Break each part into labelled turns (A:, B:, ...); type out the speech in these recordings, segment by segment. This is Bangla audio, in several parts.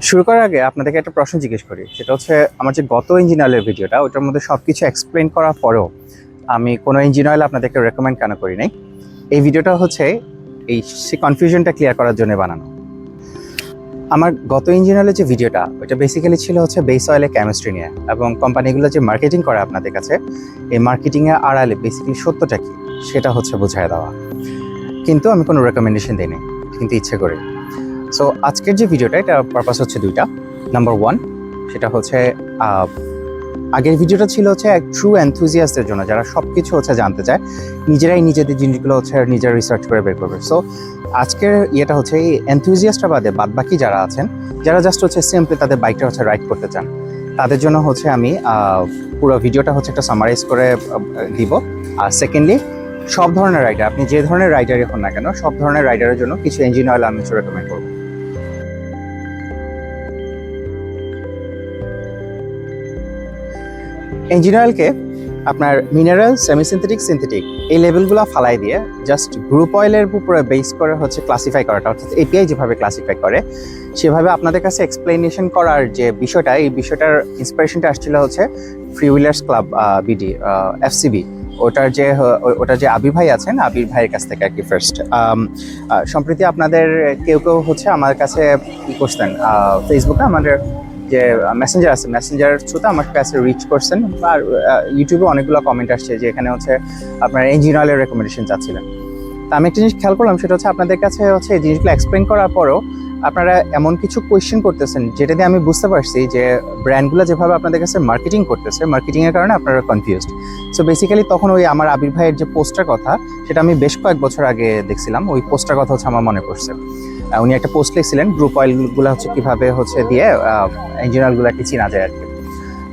A: শুরু করার আগে আপনাদেরকে একটা প্রশ্ন জিজ্ঞেস করি, সেটা হচ্ছে আমার যে গত ইঞ্জিন অয়েলের ভিডিওটা ওটার মধ্যে সব কিছু এক্সপ্লেন করার পরেও আমি কোনো ইঞ্জিন অয়েল আপনাদেরকে রেকমেন্ড কেন করি নাই। এই ভিডিওটা হচ্ছে সেই কনফিউশনটা ক্লিয়ার করার জন্য বানানো। আমার গত ইঞ্জিন অয়েলের যে ভিডিওটা ওইটা বেসিক্যালি ছিল হচ্ছে বেস অয়েলের কেমিস্ট্রি নিয়ে এবং কোম্পানিগুলো যে মার্কেটিং করে আপনাদের কাছে, এই মার্কেটিংয়ের আড়ালে বেসিক্যালি সত্যটা কি সেটা হচ্ছে বোঝায় দেওয়া। কিন্তু আমি কোনো রেকমেন্ডেশন দিই নাই, কিন্তু ইচ্ছে করে। সো আজকের যে ভিডিওটা এটা পারপাস হচ্ছে দুইটা। নাম্বার ওয়ান, সেটা হচ্ছে আগের ভিডিওটা ছিল হচ্ছে এক ট্রু এনথুজিয়াস্টদের জন্য, যারা সব কিছু হচ্ছে জানতে চায়, নিজেরাই নিজেদের জিনিসগুলো হচ্ছে নিজেরা রিসার্চ করে বের করবে। সো আজকের ইয়েটা হচ্ছে এই এনথুজিয়াস্টরা বাদে বাদ বাকি যারা আছেন, যারা জাস্ট হচ্ছে সিম্পলি তাদের বাইকটা হচ্ছে রাইড করতে চান, তাদের জন্য হচ্ছে আমি পুরো ভিডিওটা হচ্ছে একটা সামারাইজ করে দিব। আর সেকেন্ডলি, সব ধরনের রাইডার, আপনি যে ধরনের রাইডারই হন না কেন, সব ধরনের রাইডারের জন্য কিছু ইঞ্জিন অয়েল আমি রেকমেন্ড করবো। ইঞ্জিন অয়েলকে আপনার মিনারেল, সেমিসিনথেটিক, সিনথেটিক এই লেভেলগুলো ফালাই দিয়ে জাস্ট গ্রুপ অয়েলের উপরে বেস করে হচ্ছে ক্লাসিফাই করাটা, অর্থাৎ এপিআই যেভাবে ক্লাসিফাই করে সেভাবে আপনাদের কাছে এক্সপ্লেনেশন করার যে বিষয়টা, এই বিষয়টার ইন্সপিরেশনটা আসছিল হচ্ছে free wheelers club BD, FCB. ওটার যে আবির ভাই আছেন, আবির ভাইয়ের কাছ থেকে আর কি। ফার্স্ট সম্প্রতি আপনাদের কেউ কেউ হচ্ছে আমার কাছে কি করছেন, ফেসবুকে আমাদের যে মেসেঞ্জার আছে, মেসেঞ্জার থ্রুতে আমার কাছে রিচ করছেন, আর ইউটিউবে অনেকগুলো কমেন্ট আসছে যে এখানে হচ্ছে আপনার ইঞ্জিন অয়েলের রেকমেন্ডেশন চাচ্ছিলেন। তা আমি একটা জিনিস খেয়াল করলাম, সেটা হচ্ছে আপনাদের কাছে হচ্ছে এই জিনিসগুলো এক্সপ্লেন করার পরেও আপনারা এমন কিছু কোয়েশ্চেন করতেছেন যেটা দিয়ে আমি বুঝতে পারছি যে ব্র্যান্ডগুলো যেভাবে আপনাদের কাছে মার্কেটিং করতেছে, মার্কেটিংয়ের কারণে আপনারা কনফিউজড। সো বেসিক্যালি তখন ওই আমার আবির ভাইয়ের যে পোস্টটার কথা, সেটা আমি বেশ কয়েক বছর আগে দেখছিলাম, ওই পোস্টটার কথা হচ্ছে আমার মনে পড়ছে। উনি একটা পোস্ট লিখছিলেন গ্রুপ অয়েলগুলো হচ্ছে কীভাবে হচ্ছে দিয়ে ইঞ্জিন অয়েলগুলোকে চেনা যায় আর কি।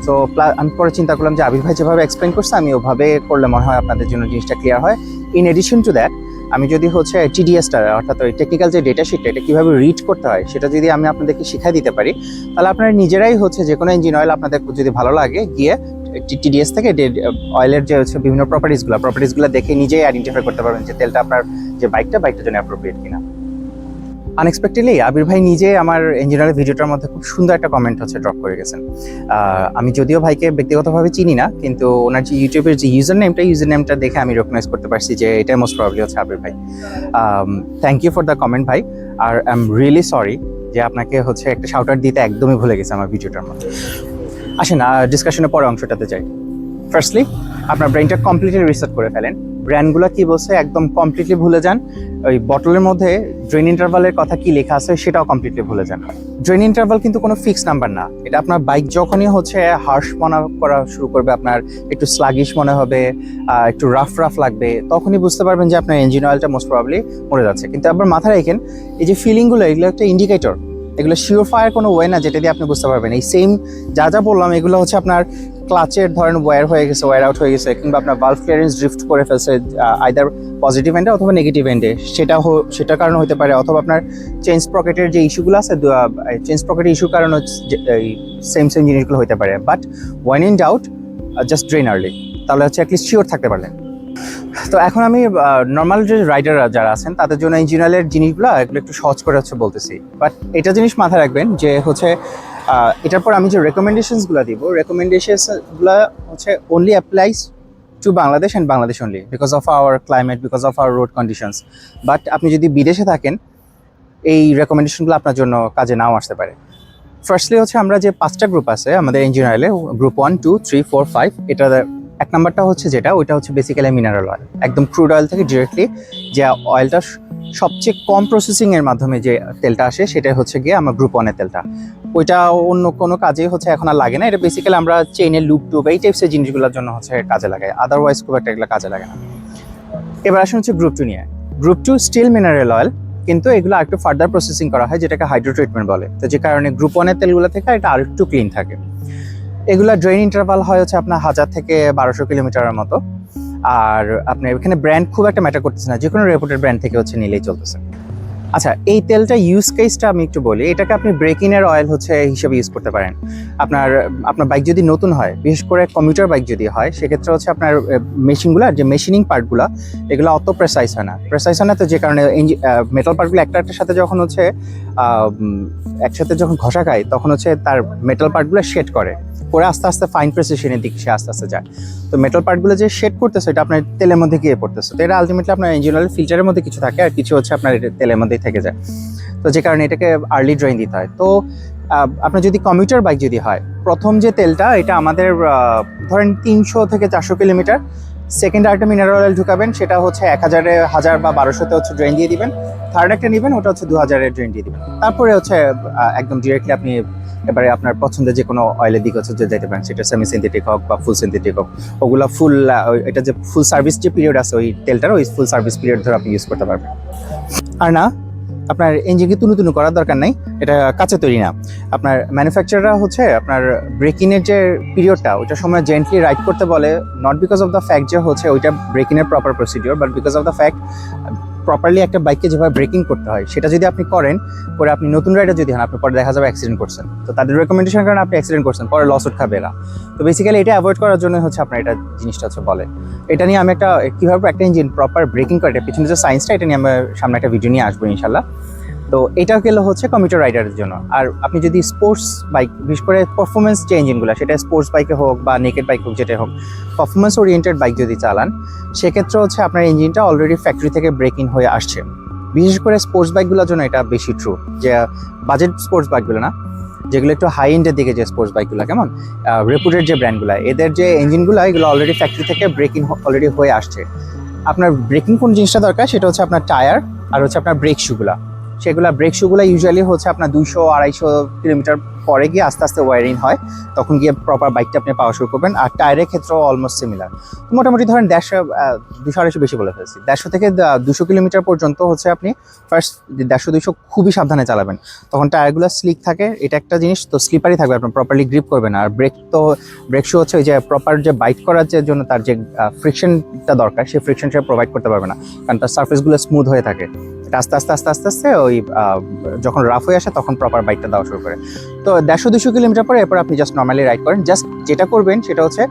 A: সো আমি পরে চিন্তা করলাম যে আবির ভাই যেভাবে এক্সপ্লেন করছে আমি ওভাবে করলে মনে হয় আপনাদের জন্য জিনিসটা ক্লিয়ার হয়। ইন এডিশন টু দ্যাট, আমি যদি হচ্ছে টিডিএসটা, অর্থাৎ ওই টেকনিক্যাল যে ডেটা শিটটা, এটা কীভাবে রিড করতে হয় সেটা যদি আমি আপনাদেরকে শিখাই দিতে পারি, তাহলে আপনারা নিজেরাই হচ্ছে যে কোনো ইঞ্জিন অয়েল আপনাদের যদি ভালো লাগে গিয়ে টিডিএস থেকে অয়েলের যে হচ্ছে বিভিন্ন প্রপার্টিসগুলো দেখে নিজেই আইডেন্টিফাই করতে পারবেন যে তেলটা আপনার যে বাইকটার জন্য অ্যাপ্রোপ্রিয়েট কিনা। আনএক্সপেক্টেডলি আবির ভাই নিজে আমার ইঞ্জিন অয়েলের ভিডিওটার মধ্যে খুব সুন্দর একটা কমেন্ট হচ্ছে ড্রপ করে গেছেন। আমি যদিও ভাইকে ব্যক্তিগতভাবে চিনি না, কিন্তু ওনার যে ইউটিউবের যে ইউজার নেমটা দেখে আমি রেকগনাইজ করতে পারছি যে এটাই মোস্ট প্রবাবলি হচ্ছে আবির ভাই। Thank you for the comment ভাই। আর আই এম রিয়েলি সরি যে আপনাকে হচ্ছে একটা শাউট আউট দিতে একদমই ভুলে গেছে আমার ভিডিওটার মধ্যে। আসেন ডিসকাশনের পরে অংশটাতে যাই। ফার্স্টলি, আপনার ব্রেইনটা কমপ্লিটলি রিসেট করে ফেলেন। ব্র্যান্ডগুলো কি বলছে একদম কমপ্লিটলি ভুলে যান। ওই বটলের মধ্যে ড্রেন ইন্টারভালের কথা কি লেখা আছে সেটাও কমপ্লিটলি ভুলে যান। ড্রেন ইন্টারভাল কিন্তু কোনো ফিক্স নাম্বার না, এটা আপনার বাইক যখনই হচ্ছে হার্শ মনে করা শুরু করবে, আপনার একটু স্লাগিশ মনে হবে, একটু রাফ লাগবে, তখনই বুঝতে পারবেন যে আপনার ইঞ্জিন অয়েলটা মোস্ট প্রবাবলি মরে যাচ্ছে। কিন্তু আবার মাথায় রাখেন, এই যে ফিলিংগুলো, এগুলো একটা ইন্ডিকেটর, এগুলো শিওর ফায়ার কোনো ওয়ে না যেটা দিয়ে আপনি বুঝতে পারবেন। এই সেম যা বললাম এগুলো হচ্ছে আপনার ক্লাচের ধরেন ওয়্যার হয়ে গেছে, ওয়্যার আউট হয়ে গেছে, কিংবা আপনার ভালভ ক্লিয়ারেন্স ড্রিফট করে ফেলছে আইদার পজিটিভ এন্ডে অথবা নেগেটিভ এন্ডে, সেটার কারণে হতে পারে, অথবা আপনার চেঞ্জ প্রকেটের যে ইস্যুগুলো আছে, চেঞ্জ প্রকেটের ইস্যুর কারণে এই সেম জিনিসগুলো হতে পারে। But one in doubt, just drain early, তাহলে হচ্ছে অ্যাটলিস্ট শিওর থাকতে পারলেন। তো এখন আমি নর্মাল যে রাইডাররা যারা আছেন তাদের জন্য ইঞ্জিন অয়েলের জিনিসগুলো এগুলো একটু সহজ করে হচ্ছে বলতেছি। বাট এটা জিনিস মাথায় রাখবেন যে হচ্ছে এটার পর আমি যে রেকমেন্ডেশনসগুলো দিব, রেকমেন্ডেশনসগুলো হচ্ছে only applies to Bangladesh and Bangladesh only, because of our climate, because of our road conditions. But আপনি যদি বিদেশে থাকেন, এই রেকমেন্ডেশনগুলো আপনার জন্য কাজে নাও আসতে পারে। ফার্স্টলি হচ্ছে আমরা যে 5টা গ্রুপ আছে আমাদের ইঞ্জিন অয়েলে, গ্রুপ 1, 2, 3, 4, 5, এটা এক নাম্বারটা হচ্ছে যেটা, ওইটা হচ্ছে বেসিক্যালি মিনারেল অয়েল, একদম ক্রুড অয়েল থেকে ডিরেক্টলি যে অয়েলটা সবচেয়ে কম প্রসেসিংয়ের মাধ্যমে যে তেলটা আসে, সেটাই হচ্ছে গিয়ে আমার গ্রুপ 1-এর তেলটা। ওইটা অন্য কোনো কাজেই হচ্ছে এখন আর লাগে না, এটা বেসিক্যালি আমরা চেইনের লুপ টুপ এই টাইপসের জিনিসগুলোর জন্য হচ্ছে কাজে লাগাই, আদারওয়াইজ খুব একটা এগুলো কাজে লাগে না। এবার আসুন হচ্ছে গ্রুপ 2 নিয়ে। গ্রুপ 2 স্টিল মিনারেল অয়েল, কিন্তু এগুলো আরেকটু ফার্দার প্রসেসিং করা হয়, যেটাকে হাইড্রো ট্রিটমেন্ট বলে। তো যে কারণে গ্রুপ 1-এর তেলগুলো থেকে এটা আরেকটু ক্লিন থাকে। এগুলা ড্রেন ইন্টারভাল হয় হচ্ছে আপনার 1000 থেকে 1200 কিলোমিটারের মতো। আর আপনার এখানে ব্র্যান্ড খুব একটা ম্যাটার করতেছে না, যে কোনো রেপুটেড ব্র্যান্ড থেকে হচ্ছে নিলেই চলতেছে। আচ্ছা, এই তেলটা ইউজ কেসটা আমি একটু বলি। এটাকে আপনি ব্রেক ইনের অয়েল হচ্ছে হিসেবে ইউজ করতে পারেন। আপনার বাইক যদি নতুন হয়, বিশেষ করে কমিউটার বাইক যদি হয়, সেক্ষেত্রে হচ্ছে আপনার মেশিনগুলো, যে মেশিনিং পার্টগুলো, এগুলো অত প্রেসাইজ হয় না। তো যে কারণে মেটাল পার্টগুলো একটার সাথে যখন হচ্ছে একসাথে যখন ঘষা খায় তখন হচ্ছে তার মেটাল পার্টগুলো শেড করে আস্তে আস্তে ফাইন প্রেসিশনের দিকে সে আস্তে আস্তে যায়। তো মেটাল পার্টগুলো যে শেড করতেছে এটা আপনার তেলের মধ্যে গিয়ে পড়তেছে। তো এটা আলটিমেটলি আপনার ইঞ্জিন অয়েল ফিল্টারের মধ্যে কিছু থাকে আর কিছু হচ্ছে আপনার তেলের মধ্যেই থেকে যায়। তো যে কারণে এটাকে আর্লি ড্রেন দিতে হয়। তো আপনার যদি কমিউটার বাইক যদি হয়, প্রথম যে তেলটা এটা আমাদের ধরেন 300 থেকে 400 কিলোমিটার, সেকেন্ড আরেকটা মিনারেল অয়েল ঢুকাবেন, সেটা হচ্ছে 1000 বা 1200-তে হচ্ছে ড্রেন দিয়ে দিবেন। থার্ড একটা নেবেন, ওটা হচ্ছে 2000-এর ড্রেন দিয়ে দিবেন। তারপরে হচ্ছে একদম ডিরেক্টলি আপনি এবারে আপনার পছন্দের যে কোনো অয়েলের দিকে হচ্ছে যেতে পারেন, সেটা সেমি সিনথেটিক হোক বা ফুল সিনথেটিক হোক। ওগুলো ফুল এটা যে ফুল সার্ভিস যে পিরিয়ড আছে ওই তেলটার, ওই ফুল সার্ভিস পিরিয়ড ধরে আপনি ইউজ করতে পারবেন। আর না, আপনার ইঞ্জিনকে তুনু করার দরকার নাই, এটা কাঁচা তৈরি না। আপনার ম্যানুফ্যাকচারাররা হচ্ছে আপনার ব্রেকিংয়ের যে পিরিয়ডটা ওইটার সময় জেন্টলি রাইড করতে বলে, not because of the fact যে হচ্ছে ওইটা ব্রেকিংয়ের proper procedure, but because of the fact properly একটা বাইককে যেভাবে ব্রেকিং করতে হয় সেটা যদি আপনি করেন, পরে আপনি নতুন রাইডার যদি হন, আপনি পরে দেখা যাবে অ্যাক্সিডেন্ট করছেন। তো তাদের রেকমেন্ডেশন কারণে আপনি অ্যাক্সিডেন্ট করছেন, পরে লস খাবে এরা। তো বেসিক্যালি এটা অ্যাভয়েড করার জন্য হচ্ছে আপনার এটা জিনিসটা হচ্ছে বলে। এটা নিয়ে আমি একটা কীভাবে একটা ইঞ্জিন প্রপার ব্রেকিং করে এটা পিছনে যে সায়েন্সটা, এটা নিয়ে আমি সামনে একটা ভিডিও নিয়ে আসবো ইনশাল্লাহ। তো এটা গেলো হচ্ছে কমিউটার রাইডারের জন্য। আর আপনি যদি স্পোর্টস বাইক, বিশেষ করে পারফরমেন্স যে ইঞ্জিনগুলো, সেটা স্পোর্টস বাইকে হোক বা নেকেড বাইক হোক, যেটা হোক, পারফরমেন্স ওরিয়েন্টেড বাইক যদি চালান, সেক্ষেত্রে হচ্ছে আপনার ইঞ্জিনটা অলরেডি ফ্যাক্টরি থেকে ব্রেকিং হয়ে আসছে। বিশেষ করে স্পোর্টস বাইকগুলোর জন্য এটা বেশি ট্রু, যে বাজেট স্পোর্টস বাইকগুলো না, যেগুলো একটু হাই এন্ডের দিকে যে স্পোর্টস বাইকগুলো, কেমন রেপুটেড যে ব্র্যান্ডগুলো, এদের যে ইঞ্জিনগুলো এগুলো অলরেডি ফ্যাক্টরি থেকে ব্রেকিং অলরেডি হয়ে আসছে। আপনার ব্রেকিং কোন জিনিসটা দরকার, সেটা হচ্ছে আপনার টায়ার আর হচ্ছে আপনার ব্রেক শুগুলা। সেগুলো ব্রেক শুগুলো ইউজুয়ালি হচ্ছে আপনার 200-250 কিলোমিটার পরে গিয়ে আস্তে আস্তে ওয়ারিং হয়, তখন গিয়ে প্রপার বাইকটা আপনি পাওয়া শুরু করবেন। আর টায়ারের ক্ষেত্রেও অলমোস্ট সিমিলার। মোটামুটি ধরেন 200-250 বেশি বলে ফেলছি, 150 থেকে 200 কিলোমিটার পর্যন্ত হচ্ছে আপনি ফার্স্ট 150-200 খুবই সাবধানে চালাবেন, তখন টায়ারগুলো স্লিক থাকে, এটা একটা জিনিস। তো স্লিপারই থাকবে, আপনার প্রপারলি গ্রিপ করবেন। আর ব্রেক শু হচ্ছে ওই যে প্রপার যে বাইট করার যে জন্য তার যে ফ্রিকশনটা দরকার, সেই ফ্রিকশনটা প্রোভাইড করতে পারবে না, কারণ তার সার্ফেসগুলো স্মুথ হয়ে থাকে। আস্তে আস্তে আস্তে আস্তে আস্তে ওই যখন রাফ হয়ে আসে তখন প্রপার বাইকটা দেওয়া শুরু করে। তো 150-200 কিলোমিটার পরে এরপর আপনি জাস্ট নর্মালি রাইড করেন। জাস্ট যেটা করবেন সেটা হচ্ছে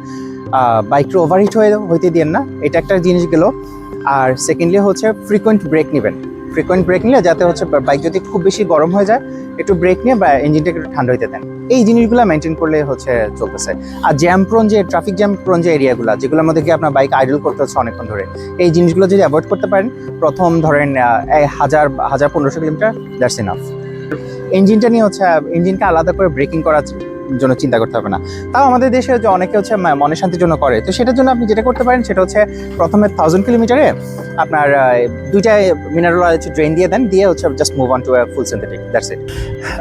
A: বাইকটা ওভারহিট হইতে দিন না, এটা একটা জিনিস গেল। আর সেকেন্ডলি হচ্ছে ফ্রিকোয়েন্ট ব্রেক নেবেন। ফ্রিকোয়েন্ট ব্রেক নিলে যাতে হচ্ছে বাইক যদি খুব বেশি গরম হয়ে যায়, একটু ব্রেক নিয়ে বা ইঞ্জিনটাকে একটু ঠান্ডা হইতে দেন। এই জিনিসগুলো মেনটেন করলে হচ্ছে চলতেছে। আর জ্যাম প্রোন যে ট্রাফিক জ্যাম প্রোন যে এরিয়াগুলো, যেগুলোর মধ্যে গিয়ে আপনার বাইক আইডল করতে হচ্ছে অনেকক্ষণ ধরে, এই জিনিসগুলো যদি অ্যাভয়েড করতে পারেন, প্রথম ধরেন 1000-1500 কিলোমিটার, দ্যাটস ইনাফ। ইঞ্জিনটা নিয়ে হচ্ছে ইঞ্জিনকে আলাদা করে ব্রেকিং করার জন্য চিন্তা করতে হবে না। তাও আমাদের দেশে যে অনেকে হচ্ছে মনের শান্তির জন্য করে, তো সেটার জন্য আপনি যেটা করতে পারেন সেটা হচ্ছে প্রথমে 1000 কিলোমিটারে আপনার 2টা মিনারেল অয়েল ড্রেন দিয়ে দেন, দিয়ে হচ্ছে just move on to full synthetic, that's it.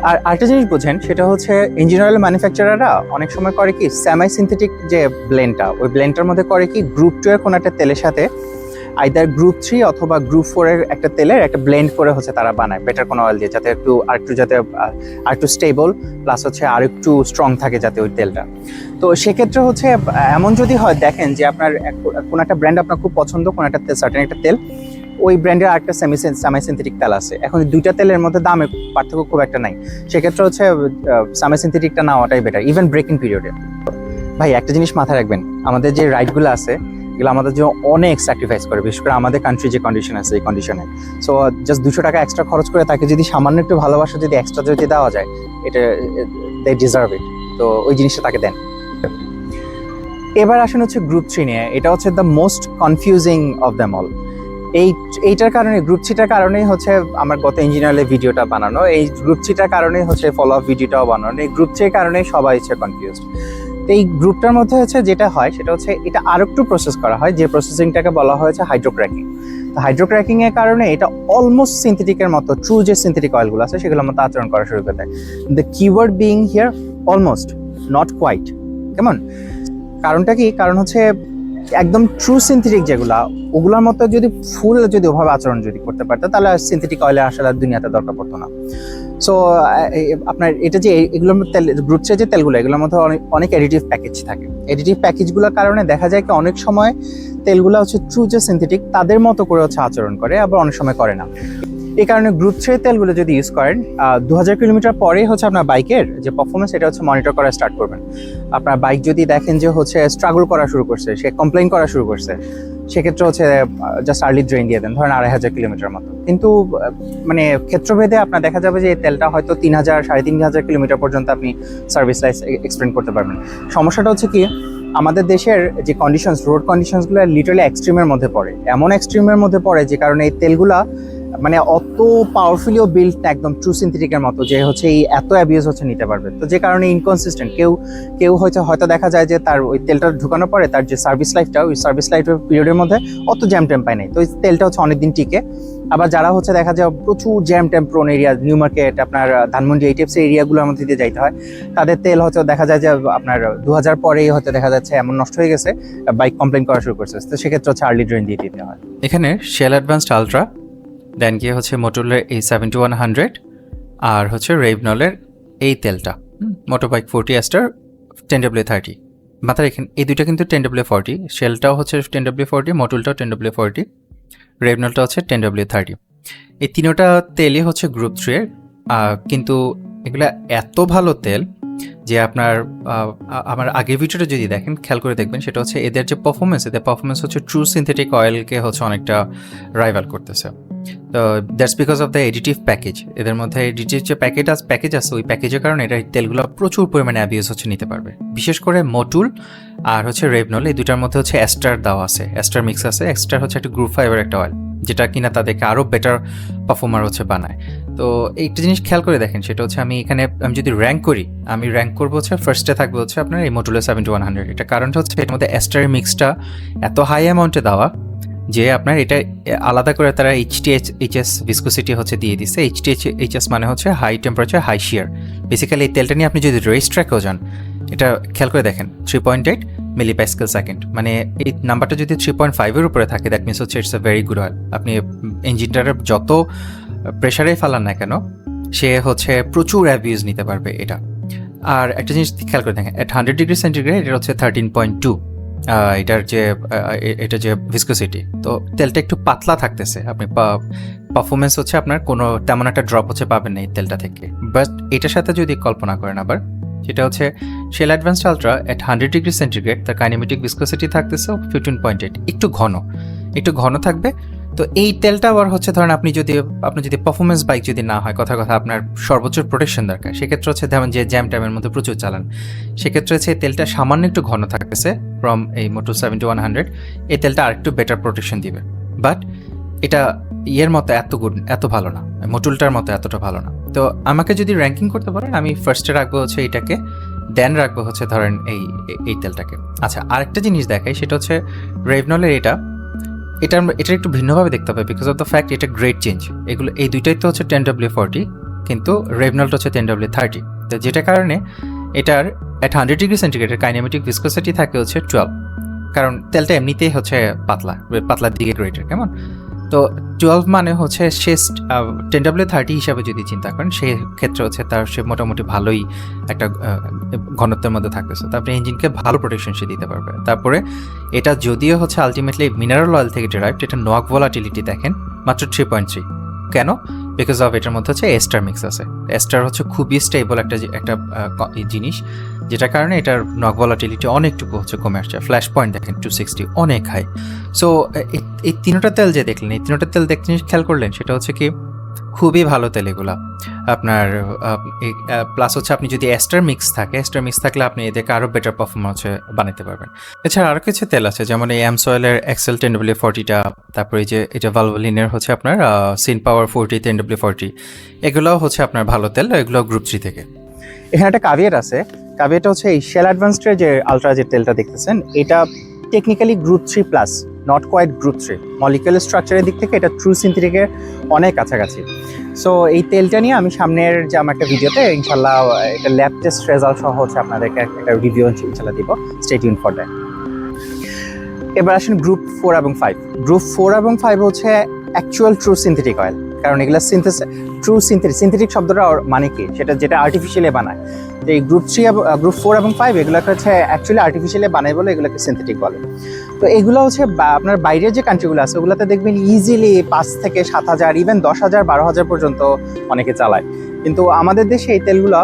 A: আর আরেকটা জিনিস বোঝেন, সেটা হচ্ছে ইঞ্জিন অয়েল ম্যানুফ্যাকচারাররা অনেক সময় করে কি, সেমি সিনথেটিক যে ব্লেন্ডটা, ওই ব্লেন্ডটার মধ্যে করে কি, গ্রুপ 2 এর কোনো একটা তেলের সাথে আইদার গ্রুপ 3 অথবা গ্রুপ 4 এর একটা তেলের একটা ব্লেন্ড করে হচ্ছে তারা বানায় বেটার কোনো অয়েল দিয়ে, যাতে আরেকটু স্টেবল, প্লাস হচ্ছে আরেকটু স্ট্রং থাকে যাতে ওই তেলটা। তো সেক্ষেত্রে হচ্ছে এমন যদি হয়, দেখেন যে আপনার কোনো একটা ব্র্যান্ড আপনার খুব পছন্দ, কোনো একটা সার্টেন একটা তেল, ওই ব্র্যান্ডের আরেকটা সেমি সিনথেটিক তেল আছে, এখন দুইটা তেলের মধ্যে দামে পার্থক্য খুব একটা নাই, সেক্ষেত্রে হচ্ছে সেমি সিনথেটিকটা নেওয়াটাই বেটার, ইভেন ব্রেকিং পিরিয়ডে। ভাই একটা জিনিস মাথায় রাখবেন, আমাদের যে রাইডগুলো আছে এগুলো আমাদের জন্য অনেক স্যাক্রিফাইস করে, বিশেষ করে আমাদের কান্ট্রি যে কন্ডিশন আছে এই কন্ডিশনে। সো জাস্ট 200 টাকা এক্সট্রা খরচ করে তাকে যদি সামান্য একটু ভালোবাসা যদি এক্সট্রা যদি দেওয়া যায়, এটা দে ডিজার্ভ ইট। তো ওই জিনিসটা তাকে দেন। এবার আসেন হচ্ছে গ্রুপ 3 নিয়ে। এটা হচ্ছে the most confusing of them all. এইটার কারণে, গ্রুপ 3টার কারণেই হচ্ছে আমার গত ইঞ্জিনিয়ারের ভিডিওটা বানানো, এই গ্রুপ 3টার কারণেই হচ্ছে ফলো আপ ভিডিওটাও বানানো। এই গ্রুপ 3 কারণে সবাই হচ্ছে কনফিউজড। এই গ্রুপটার মধ্যে হচ্ছে যেটা হয় সেটা হচ্ছে এটা আরো একটু প্রসেস করা হয়, যে প্রসেসিংটাকে বলা হয়েছে হাইড্রোক্র্যাকিং। তো হাইড্রোক্র্যাকিং এর কারণে এটা অলমোস্ট সিনথেটিকের মতো, ট্রু যে সিনথেটিক অয়েলগুলো আছে সেগুলোর মতো আচরণ করা শুরু করে দেয়। The keyword being here almost, not quite. কেমন কারণটা কি? কারণ হচ্ছে একদম ট্রু সিনথেটিক যেগুলা, ওগুলোর মতো যদি ফুল যদি ওভাবে আচরণ যদি করতে পারতো, তাহলে সিনথেটিক অয়েলে আসলে দুনিয়াতে দরকার পড়তো না। সো আপনার এটা যে এগুলোর তেল, গ্রুপ 3 যে তেলগুলো, এগুলোর মধ্যে অনেক এডিটিভ প্যাকেজ থাকে। এডিটিভ প্যাকেজগুলোর কারণে দেখা যায় কি অনেক সময় তেলগুলো হচ্ছে ট্রু যে সিনথেটিক তাদের মতো করে হচ্ছে আচরণ করে, আবার অনেক সময় করে না। এই কারণে গ্রুপ 3 তেলগুলো যদি ইউজ করেন, 2000 কিলোমিটার পরেই হচ্ছে আপনার বাইকের যে পারফরমেন্স এটা হচ্ছে মনিটর করা স্টার্ট করবেন। আপনার বাইক যদি দেখেন যে হচ্ছে স্ট্রাগল করা শুরু করছে, সে কমপ্লেইন করা শুরু করছে, সেক্ষেত্রে হচ্ছে জাস্ট আর্লি ড্রেন দিয়ে দেন, ধরেন 2500 কিলোমিটার মতো। কিন্তু মানে ক্ষেত্রভেদে আপনার দেখা যাবে যে এই তেলটা হয়তো 3000 3500 কিলোমিটার পর্যন্ত আপনি সার্ভিস লাইফ এক্সটেন্ড করতে পারবেন। সমস্যাটা হচ্ছে কি, আমাদের দেশের যে কন্ডিশনস, রোড কন্ডিশনসগুলো লিটারালি এক্সট্রিমের মধ্যে পড়ে, এমন এক্সট্রিমের মধ্যে পড়ে যে কারণে এই তেলগুলা মানে অত পাওয়ারফুলিও বিল্ড না একদম ট্রু সিনথেটিকের মতো যে হচ্ছে এই এত অ্যাবিউজ হচ্ছে নিতে পারবে। তো যে কারণে ইনকনসিস্টেন্ট কেউ হয়তো দেখা যায় যে তার ওই তেলটা ঢুকানোর পরে তার যে সার্ভিস লাইফটা, ওই সার্ভিস লাইফের পিরিয়ডের মধ্যে অত জ্যাম ট্যাম পায় নাই, তো ওই তেলটা হচ্ছে অনেকদিন টিকে। আবার যারা হচ্ছে দেখা যায় প্রচুর জ্যাম ট্যাম প্রোন এরিয়া, নিউ মার্কেট, আপনার ধানমন্ডি, এই টাইপসের এরিয়াগুলোর মধ্যে দিয়ে যাইতে হয়, তাদের তেল হয়তো দেখা যায় যে আপনার 2000 পরেই হয়তো দেখা যাচ্ছে এমন নষ্ট হয়ে গেছে, বাইক কমপ্লেন করা শুরু করছে। তো সেক্ষেত্রে হচ্ছে আর্লি ড্রেন দিয়ে দিতে হয়।
B: এখানে শেল অ্যাডভান্সড আলট্রা, দেন গিয়ে হচ্ছে মোটরলের এই 7100, আর হচ্ছে রেভনলের এই তেলটা মোটোবাইক 40 এস্টার 10W30। মাথায় এখানে এই দুইটা কিন্তু 10W40, শেলটাও হচ্ছে 10W40, মোটুলটাও 10W40, রেভনলটা হচ্ছে 10W30। এই তিনোটা তেলই হচ্ছে গ্রুপ 3 এর, কিন্তু এগুলা এত ভালো তেল যে আপনার আমার আগের ভিডিওটা যদি দেখেন খেয়াল করে দেখবেন, সেটা হচ্ছে এদের যে পারফরমেন্স হচ্ছে ট্রু সিনথেটিক অয়েলকে হচ্ছে অনেকটা রাইভাল করতেছে। তো that's because of the additive package. এদের মধ্যে এডিটিভ যে প্যাকেজ আছে, ওই প্যাকেজের কারণে এটা তেলগুলো প্রচুর পরিমাণে অ্যাবিউজ হচ্ছে নিতে পারবে। বিশেষ করে মোটুল আর হচ্ছে রেভনল, এই দুটার মধ্যে হচ্ছে এস্টার দেওয়া আছে, এস্টার মিক্স আছে। এস্টার হচ্ছে একটা গ্রুপ 5 এর একটা অয়েল, যেটা কিনা তাদেরকে আরও বেটার পারফর্মার হচ্ছে বানায়। তো একটা জিনিস খেয়াল করে দেখেন, সেটা হচ্ছে আমি যদি র্যাঙ্ক করি, আমি র্যাঙ্ক করবো হচ্ছে ফার্স্টে থাকবে হচ্ছে আপনার এই মোটুলের 7100। এটা কারণটা হচ্ছে এর মধ্যে এস্টারের মিক্সটা এত হাই অ্যামাউন্টে দেওয়া যে আপনার এটা আলাদা করে তারা HTHS ভিসকোসিটি হচ্ছে দিয়ে দিচ্ছে। HTHS মানে হচ্ছে হাই টেম্পারেচার হাই শিয়ার। বেসিক্যালি এই তেলটা নিয়ে আপনি যদি রেস ট্র্যাকেও যান, এটা খেয়াল করে দেখেন 3.8 মিলিপ্যাসকেল সেকেন্ড, মানে এই নাম্বারটা যদি 3.5-এর উপরে থাকে, দ্যাট মিনস হচ্ছে it's a very good oil. আপনি ইঞ্জিনটার যত প্রেশারে ফালান না কেন, সে হচ্ছে প্রচুর অ্যাবিউজ নিতে পারবে এটা। আর একটা জিনিস খেয়াল করে দেখেন, এট 100 ডিগ্রি সেন্টিগ্রেড এটা হচ্ছে 13.2 এটা যে ভিসকোসিটি। তো তেলটা একটু পাতলা থাকতেছে, আপনি পারফরমেন্স হচ্ছে আপনার কোনো তেমন একটা ড্রপ হচ্ছে পাবেন না এই তেলটা থেকে। বাট এটার সাথে যদি কল্পনা করেন আবার, সেটা হচ্ছে শেল অ্যাডভান্সড আলট্রা এট 100 ডিগ্রি সেন্টিগ্রেড, তার কাইনেমেটিক ভিসকোসিটি থাকতেছে 15.8, একটু ঘন থাকবে। তো এই তেলটা আবার হচ্ছে ধরেন আপনি যদি পারফরমেন্স বাইক যদি না হয়, কথা আপনার সর্বোচ্চ প্রোটেকশন দরকার, সেক্ষেত্রে হচ্ছে ধরেন যে জ্যাম ট্যামের মধ্যে প্রচুর চালান, সেক্ষেত্রে হচ্ছে এই তেলটা সামান্য একটু ঘন থাকতেছে ফ্রম এই মোটো 7100। এই তেলটা আরেকটু বেটার প্রোটেকশন দিবে, বাট এটা ইয়ের মতো এত ভালো না, মোটুলটার মতো এতটা ভালো না। তো আমাকে যদি র্যাঙ্কিং করতে পারেন, আমি ফার্স্টে রাখবো হচ্ছে এইটাকে, দেন রাখবো হচ্ছে ধরেন এই তেলটাকে। আচ্ছা, আরেকটা জিনিস দেখাই, সেটা হচ্ছে রেভনলের এটা একটু ভিন্নভাবে দেখতে হবে, বিকজ অফ দ্য ফ্যাক্ট এটা গ্রেড চেঞ্জ। এই দুইটাই তো হচ্ছে 10W40, কিন্তু রেভনলটা হচ্ছে 10W30। তো যেটা কারণে এটার এট 100 ডিগ্রি সেন্টিগ্রেডের কাইনেমেটিক ভিসকোসিটি থাকে হচ্ছে 12, কারণ তেলটা এমনিতেই হচ্ছে পাতলার দিকে গ্রেডের, কেমন। তো 12 মানে হচ্ছে সে 10W30 হিসাবে যদি চিন্তা করেন, সেই ক্ষেত্রে হচ্ছে সে মোটামুটি ভালোই একটা ঘনত্বের মধ্যে থাকতেছে। তারপরে ইঞ্জিনকে ভালো প্রোটেকশন সে দিতে পারবে। তারপরে এটা যদিও হচ্ছে আলটিমেটলি মিনারেল অয়েল থেকে ডিরাইভড, এটা নোয়াক ভলাটিলিটি দেখেন মাত্র 3.3। কেন? বিকজ অফ এটার মধ্যে হচ্ছে এস্টার মিক্স আছে। এস্টার হচ্ছে খুবই স্টেবল একটা জিনিস, যেটার কারণে এটার নক ভলাটিলিটি অনেকটুকু হচ্ছে কমে আসছে। ফ্ল্যাশ পয়েন্ট দেখেন 260, অনেক হাই। সো এই তিনটা তেল যে দেখলেন, এই তিনটা তেল দেখতে খেয়াল করলেন, সেটা হচ্ছে কি খুবই ভালো তেল এগুলা আপনার। প্লাস হচ্ছে আপনি যদি এস্টার মিক্স থাকলে আপনি এদেরকে আরও বেটার পারফরমেন্স বানাতে পারবেন। এছাড়া আরও কিছু তেল আছে, যেমন এই অ্যামসয়েলের এক্সেল 10W40টা, তারপরে এই যে এটা ভালভোলিনের হচ্ছে আপনার সিন পাওয়ার 40 10W40, এগুলোও হচ্ছে আপনার ভালো তেল, এগুলো গ্রুপ 3 থেকে।
A: এখানে একটা কাভিয়েট আছে, কাভিয়েটটা হচ্ছে এই শেল অ্যাডভান্সডের যে আলট্রা যে তেলটা দেখতেছেন, এটা technically group 3+, not quite group 3। Molecular স্ট্রাকচারের দিক থেকে এটা ট্রু সিনথেটিকের অনেক কাছাকাছি। সো এই তেলটা নিয়ে আমি সামনের যে আমার একটা ভিডিওতে ইনশাল্লাহ এটা ল্যাব টেস্ট রেজাল্ট সহ হচ্ছে আপনাদেরকে একটা রিভিউ ইনশাল্লাহ দিব। Stay tune for that. এবার আসেন গ্রুপ 4 এবং 5। গ্রুপ 4 এবং 5 হচ্ছে অ্যাকচুয়াল ট্রু সিনথেটিক অয়েল, কারণ এগুলো ট্রু সিনথেটিক শব্দটা মানে কি, যেটা আর্টিফিশিয়ালি বানায়। তো এই গ্রুপ 4 এবং 5 এগুলোকে হচ্ছে অ্যাকচুয়ালি আর্টিফিশিয়ালি বানায় বলে এগুলোকে সিনথেটিক বলে। তো এগুলো হচ্ছে আপনার বাইরের যে কান্ট্রিগুলো আছে, ওগুলোতে দেখবেন ইজিলি 5 থেকে 7,000, ইভেন 10,000 12,000 পর্যন্ত অনেকে চালায়। কিন্তু আমাদের দেশে এই তেলগুলো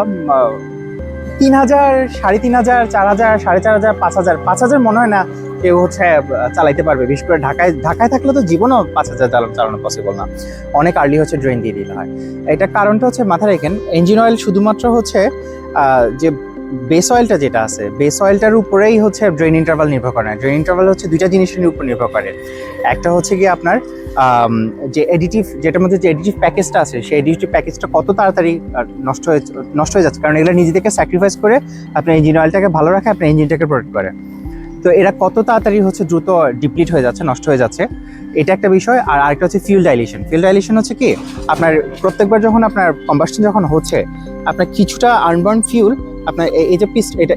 A: 3,000 3,500 4,000 4,500 5,000 মনে হয় না কেউ হচ্ছে চালাইতে পারবে। বিশেষ করে ঢাকায় থাকলে তো জীবনও 5,000 চালানো পসিবল না, অনেক আর্লি হচ্ছে ড্রেন দিয়ে দিতে হয়। এটা কারণটা হচ্ছে মাথায় রাখেন, ইঞ্জিন অয়েল শুধুমাত্র হচ্ছে যে বেস অয়েলটা যেটা আছে, বেস অয়েলটার উপরেই হচ্ছে ড্রেন ইন্টারভাল নির্ভর করে না। ড্রেন ইন্টারভাল হচ্ছে দুইটা জিনিসের উপর নির্ভর করে। একটা হচ্ছে কি আপনার যে এডিটিভ, যেটার মধ্যে যে এডিটিভ প্যাকেজটা আছে, সেই এডিটিভ প্যাকেজটা কত তাড়াতাড়ি নষ্ট হয়ে যাচ্ছে, কারণ এগুলো নিজেদেরকে স্যাক্রিফাইস করে আপনার ইঞ্জিন অয়েলটাকে ভালো রাখে, আপনার ইঞ্জিনটাকে প্রোটেক্ট করে। তো এরা কত তাড়াতাড়ি হচ্ছে দ্রুত ডিপ্লিট হয়ে যাচ্ছে, নষ্ট হয়ে যাচ্ছে, এটা একটা বিষয়। আর আরেকটা হচ্ছে ফিউল ডাইলেশন। ফিউল ডাইলেশন হচ্ছে কি, আপনার প্রত্যেকবার যখন আপনার কম্বাসশন যখন হচ্ছে, আপনার কিছুটা আনবার্ন ফিউল আপনার এই যে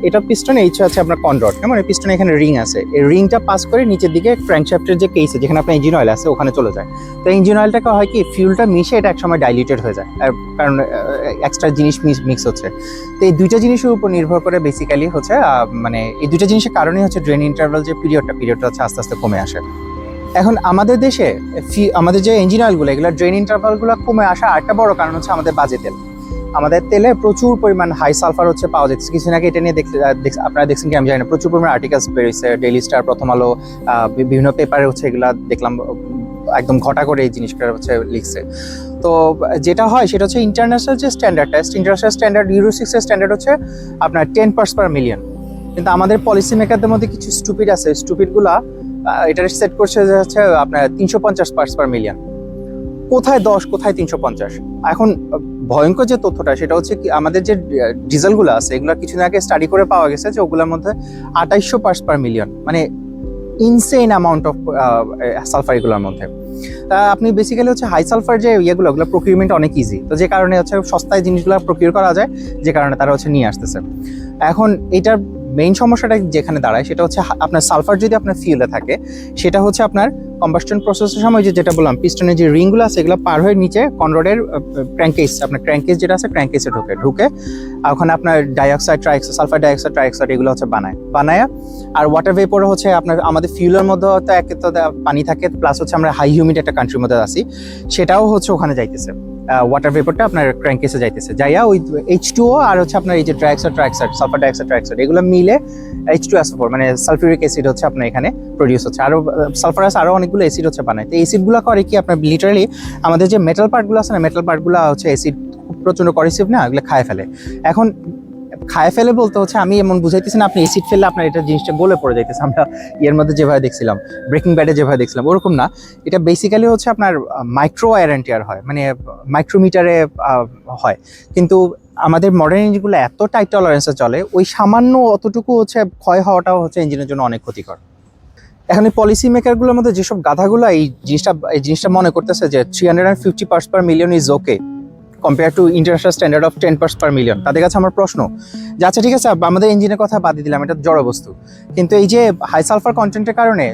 A: এটা পিস্টন, এই হচ্ছে আপনার কনরড, মানে পিস্টনে এখানে রিং আছে, এই রিংটা পাস করে নিচের দিকে ক্র্যাঙ্কশ্যাফটের যে কেসে যেখানে আপনার ইঞ্জিন অয়েল আছে ওখানে চলে যায়। তো ইঞ্জিন অয়েলটাকে হয় কি, ফিউলটা মিশে এটা একসময় ডাইলিউটেড হয়ে যায়, কারণ এক্সট্রা জিনিস মিক্স হচ্ছে। তো এই দুইটা জিনিসের উপর নির্ভর করে বেসিক্যালি হচ্ছে মানে এই দুইটা জিনিসের কারণেই হচ্ছে ড্রেন ইন্টারভাল যে পিরিয়ডটা হচ্ছে আস্তে আস্তে কমে আসে। এখন আমাদের দেশে আমাদের যে ইঞ্জিন অয়েলগুলো, এগুলো ড্রেন ইন্টারভালগুলো কমে আসা আরেকটা বড় কারণ হচ্ছে আমাদের বাজে তেল। আমাদের তেলে প্রচুর পরিমাণ হাই সালফার হচ্ছে পাওয়া যাচ্ছে। কিছুদিন আগে এটা নিয়ে আপনারা দেখছেন কি আমি জানি না, প্রচুর পরিমাণ আর্টিকেলস বেরিয়েছে, ডেইলি স্টার, প্রথম আলো, বিভিন্ন পেপারে হচ্ছে এগুলা দেখলাম একদম ঘটা করে এই জিনিসটা হচ্ছে লিখছে। তো যেটা হয় সেটা হচ্ছে ইন্টারন্যাশনাল যে ইন্টারন্যাশনাল স্ট্যান্ডার্ড ইউরো 6 এর স্ট্যান্ডার্ড হচ্ছে আপনার 10 পার্টস পার মিলিয়ন। কিন্তু আমাদের পলিসি মেকারদের মধ্যে কিছু স্টুপিড আছে, স্টুপিডগুলা এটা সেট করছে যে হচ্ছে আপনার 350 পার্টস পার মিলিয়ন। কোথায় 10, কোথায় 350? এখন ভয়ঙ্কর যে তথ্যটা সেটা হচ্ছে কি, আমাদের যে ডিজেলগুলো আছে এগুলো কিছুদিন আগে স্টাডি করে পাওয়া গেছে যে ওগুলোর মধ্যে 2800 পার্টস পার মিলিয়ন, মানে ইনসেইন অ্যামাউন্ট অফ সালফার এগুলোর মধ্যে। তা আপনি বেসিক্যালি হচ্ছে হাই সালফার যে ওগুলো প্রকিউরমেন্ট অনেক ইজি, তো যে কারণে হচ্ছে সস্তায় জিনিসগুলো প্রকিউর করা যায়, যে কারণে তারা হচ্ছে নিয়ে আসতেছে। এখন এটার মেইন সমস্যাটা যেখানে দাঁড়ায় সেটা হচ্ছে আপনার সালফার যদি আপনার ফিউলে থাকে, সেটা হচ্ছে আপনার কম্বাসশন প্রসেসের সময় যেটা বললাম, পিস্টনের যে রিংগুলো আছে এগুলো পার হয়ে নিচে কনরডের ক্র্যাঙ্কেস, আপনার ক্র্যাঙ্কেস যেটা আছে ক্র্যাঙ্কেসে ঢুকে ওখানে আপনার সালফার ডাইঅক্সাইড এগুলো হচ্ছে বানায়। আর ওয়াটার ভেপরে হচ্ছে আপনার আমাদের ফিউলের মধ্যে হয়তো এক তো পানি থাকে, প্লাস হচ্ছে আমরা হাই হিউমিড একটা কান্ট্রির মধ্যে আছি, সেটাও হচ্ছে ওখানে যাইতেছে। ওয়াটার ভেপরটা আপনার ক্র্যাঙ্কেসে যাইতেছে, যাইয়া ওই H2O আর হচ্ছে আপনার এই যে সালফার ডাইঅক্সাইড এগুলো মিলে H2SO4 মানে সালফিউরিক অ্যাসিড হচ্ছে আপনার এখানে প্রডিউস হচ্ছে। আরো সালফারাস আরো অনেকগুলো অ্যাসিড হচ্ছে বানায়। তো অ্যাসিডগুলো করে কি, আপনার লিটারালি আমাদের যে মেটাল পার্টগুলো আছে না, মেটাল পার্টগুলো হচ্ছে অ্যাসিড প্রচন্ড করেসিভ না, এগুলো খায় ফেলে। এখন খায় ফেলে বলতে হচ্ছে আমি এমন বুঝাইতেছি না আপনি অ্যাসিড ফেললে আপনার এটা জিনিসটা গলে পড়ে যাইতেছে, আমরা এর মধ্যে যেভাবে দেখছিলাম, ব্রেকিং ব্যাডে যেভাবে দেখছিলাম ওরকম না। এটা বেসিক্যালি হচ্ছে আপনার মাইক্রো ওয়্যার অ্যান্ড টিয়ার হয়, মানে মাইক্রোমিটারে হয়। কিন্তু আমাদের মডার্ন ইঞ্জিনগুলো এত টাইট টলারেন্সে চলে, ওই সামান্য অতটুকু হচ্ছে ক্ষয় হওয়াটাও হচ্ছে ইঞ্জিনের জন্য অনেক ক্ষতিকর। এখন এই পলিসি মেকারগুলোর মধ্যে যেসব গাধাগুলো এই জিনিসটা মনে করতেছে যে 350 parts per million is okay compare to international standard of 10 parts per million, তাদের কাছে আমার প্রশ্ন যে আচ্ছা ঠিক আছে, আমাদের ইঞ্জিনের কথা বাদ দিলাম, এটা জড় বস্তু, কিন্তু এই যে হাই সালফার কন্টেন্টের কারণে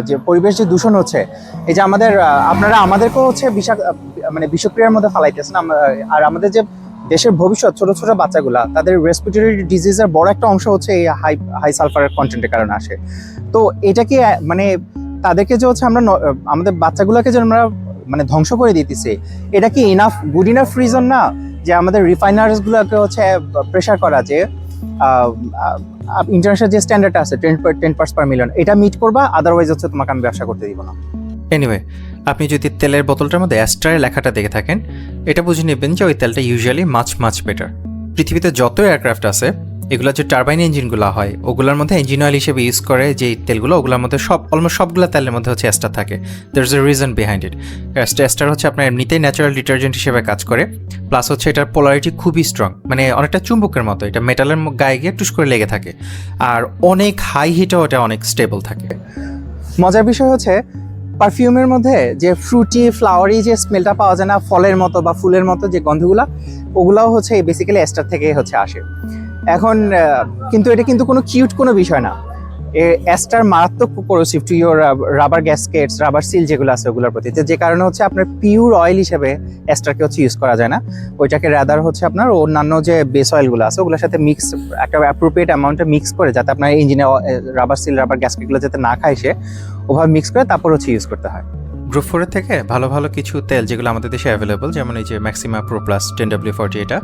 A: যে পরিবেশ যে দূষণ হচ্ছে, এই যে আপনারা আমাদেরকেও হচ্ছে বিষক্রিয়ার মধ্যে ফালাইতেছেন। আর আমাদের যে দেশের ভবিষ্যৎ ছোট ছোট বাচ্চাগুলা, তাদের রেসপিরেটরি ডিজিজের বড় একটা অংশ হচ্ছে এই হাই সালফার কন্টেন্টের কারণে আসে। তো এটা কি মানে তাদেরকে যে হচ্ছে আমরা আমাদের বাচ্চাগুলোকে যে আমরা মানে ধ্বংস করে দিতেছে, এটা কি গুড ইনাফ রিজন না যে আমাদের রিফাইনারিজ গুলোকে হচ্ছে প্রেসার করা যে ইন্টারন্যাশনাল যে স্ট্যান্ডার্ড আছে 10 পার্টস পার মিলিয়ন, এটা মিট করবা, আদারওয়াইজ হচ্ছে তোমাকে আমি ব্যবসা করতে দিব না।
B: এনিওয়ে, আপনি যদি তেলের বোতলটার মধ্যে অ্যাস্ট্রার লেখাটা দেখে থাকেন, এটা বুঝে নেবেন যে ওই তেলটা ইউজুয়ালি মাছ বেটার। পৃথিবীতে যত এয়ারক্রাফট আছে, এগুলো যে টারবাইন ইঞ্জিনগুলো হয় ওগুলোর মধ্যে ইঞ্জিন অয়েল হিসেবে ইউজ করে যে তেলগুলো, ওগুলোর মধ্যে অলমোস্ট সবগুলো তেলের মধ্যে হচ্ছে অ্যাস্টার থাকে। There is a reason behind it. Ester হচ্ছে আপনার এমনিতেই ন্যাচারাল ডিটারজেন্ট হিসেবে কাজ করে, প্লাস হচ্ছে এটার পোলারিটি খুবই স্ট্রং, মানে অনেকটা চুম্বকের মতো, এটা মেটালের গায়ে গিয়ে টুস করে লেগে থাকে, আর অনেক হাই হিটেও এটা অনেক স্টেবল থাকে।
A: মজার বিষয় হচ্ছে পারফিউমের মধ্যে যে ফ্রুটি ফ্লাওয়ারি যে স্মেলটা পাওয়া যায় না, ফলের মতো বা ফুলের মতো যে গন্ধগুলা, ওগুলাও হচ্ছে বেসিক্যালি অ্যাস্টার থেকে হচ্ছে আসে। এখন কিন্তু এটা কিন্তু কোনো কিউট কোনো বিষয় না, অ্যাস্টার মারাত্মক corrosive to your rubber gaskets, rubber seal যেগুলো আছে ওগুলোর প্রতি, যে কারণে হচ্ছে আপনার পিওর অয়েল হিসেবে অ্যাস্টারকে হচ্ছে ইউজ করা যায় না, ওইটাকে রাদার হচ্ছে আপনার অন্যান্য যে বেস অয়েলগুলো আছে ওগুলোর সাথে মিক্স একটা অ্যাপ্রোপ্রিয়েট অ্যামাউন্টে মিক্স করে, যাতে আপনার ইঞ্জিনে রাবার সিল রাবার গ্যাসকেটগুলো যাতে না খায় সে, ওভাবে মিক্স করে তারপর হচ্ছে ইউজ করতে হয়।
B: গ্রুপ 4 থেকে ভালো ভালো কিছু তেল যেগুলো আমাদের দেশে অ্যাভেলেবল, যেমন এই যে ম্যাক্সিমা প্রো প্লাস 10W40, এটা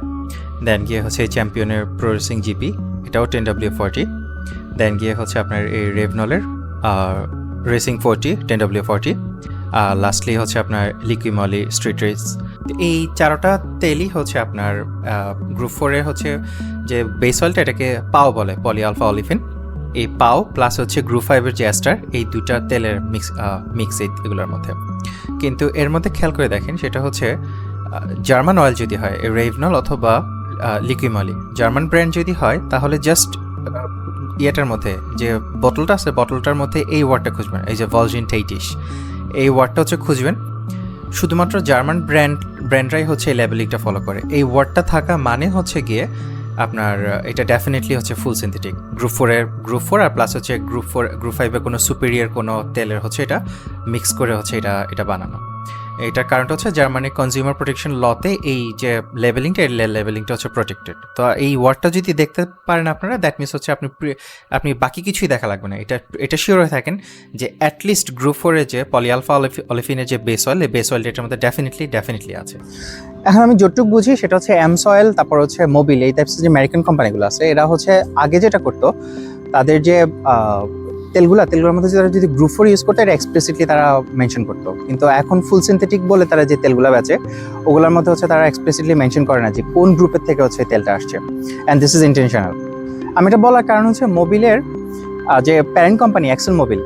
B: দেন গিয়ে হচ্ছে চ্যাম্পিয়নের প্রোডিউসিং জিপি, এটাও 10W40, দেন গিয়ে হচ্ছে আপনার এই রেভনলের রেসিং 40 10W40, আর লাস্টলি হচ্ছে আপনার লিকুইমলি স্ট্রিট রেস। এই চারোটা তেলই হচ্ছে আপনার গ্রুপ 4-এর হচ্ছে যে বেস অয়েলটা, এটাকে পাও বলে, পলি আলফা অলিফিন। এই পাও প্লাস হচ্ছে গ্রুপ 5-এর যে অ্যাস্টার, এই দুইটা তেলের মিক্স এগুলোর মধ্যে। কিন্তু এর মধ্যে খেয়াল করে দেখেন, সেটা হচ্ছে জার্মান অয়েল যদি হয়, রেভনল অথবা লিকুইমলি, জার্মান ব্র্যান্ড যদি হয়, তাহলে জাস্ট ইয়েটার মধ্যে যে বোতলটা আছে, বোতলটার মধ্যে এই ওয়ার্ডটা খুঁজবেন, এই যে ভলজিন 80, এই ওয়ার্ডটা হচ্ছে খুঁজবেন। শুধুমাত্র জার্মান ব্র্যান্ডরাই হচ্ছে এই লেবেলিংটা ফলো করে। এই ওয়ার্ডটা থাকা মানে হচ্ছে গিয়ে আপনার এটা ডেফিনেটলি হচ্ছে ফুল সিনথেটিক গ্রুপ 4 আর প্লাস হচ্ছে গ্রুপ 5-এর কোনো সুপিরিয়র কোনো তেলের হচ্ছে এটা মিক্স করে হচ্ছে এটা বানানো। এটার কারণটা হচ্ছে জার্মানির কনজিউমার প্রোটেকশন লতে এই যে লেবেলিংটা, এই লেবেলিংটা হচ্ছে প্রোটেক্টেড। তো এই ওয়ার্ডটা যদি দেখতে পারেন আপনারা, দ্যাট মিনস হচ্ছে আপনি বাকি কিছুই দেখা লাগবে না। এটা শিওর হয়ে থাকেন যে অ্যাটলিস্ট গ্রুপ 4-এর যে পলি আলফা অলিফিনের যে বেস অয়েল, এই বেস অয়েল এটার মধ্যে ডেফিনেটলি আছে।
A: এখন আমি যতটুকু বুঝি সেটা হচ্ছে এমসয়েল, তারপর হচ্ছে মোবিল, এই টাইপসের যে আমেরিকান কোম্পানিগুলো আছে, এরা হচ্ছে আগে যেটা করতো, তাদের যে তেলগুলোর মধ্যে তারা যদি গ্রুপ 4 ইউজ করতো, এটা এক্সপ্লিসিটলি তারা মেনশন করতো। কিন্তু এখন ফুল সিনথেটিক বলে তারা যে তেলগুলো বেচে, ওগুলোর মধ্যে হচ্ছে তারা এক্সপ্লিসিটলি মেনশন করে না যে কোন গ্রুপের থেকে হচ্ছে তেলটা আসছে, অ্যান্ড দিস ইজ ইন্টেনশনাল। আমি এটা বলার কারণ হচ্ছে মোবিলের যে প্যারেন্ট কোম্পানি এক্সেল মোবিল,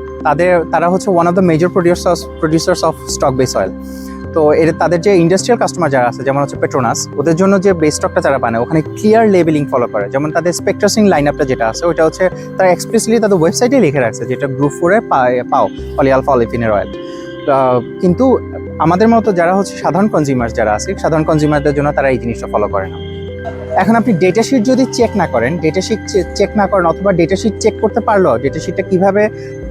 A: তারা হচ্ছে one of the major producers of stock base oil. তো তাদের যে ইন্ডাস্ট্রিয়াল কাস্টমার যারা আছে, যেমন হচ্ছে পেট্রোনাস, ওদের জন্য যে বেস স্টকটা যারা বানায়, ওখানে ক্লিয়ার লেবেলিং ফলো করে। যেমন তাদের স্পেকট্রাসিং লাইন আপটা যেটা আছে, ওটা হচ্ছে তারা এক্সপ্রেসলি তাদের ওয়েবসাইটে লিখে রাখছে যেটা গ্রুপ 4-এ পাও পলি আলফা অলিফিনের অয়েল। কিন্তু আমাদের মতো যারা হচ্ছে সাধারণ কনজিউমার যারা আছে, সাধারণ কনজিউমারদের জন্য তারা এই জিনিসটা ফলো করে না। এখন আপনি ডেটা শিট যদি চেক না করেন অথবা ডেটা শিট চেক করতে পারলো ডেটা শিটটা কিভাবে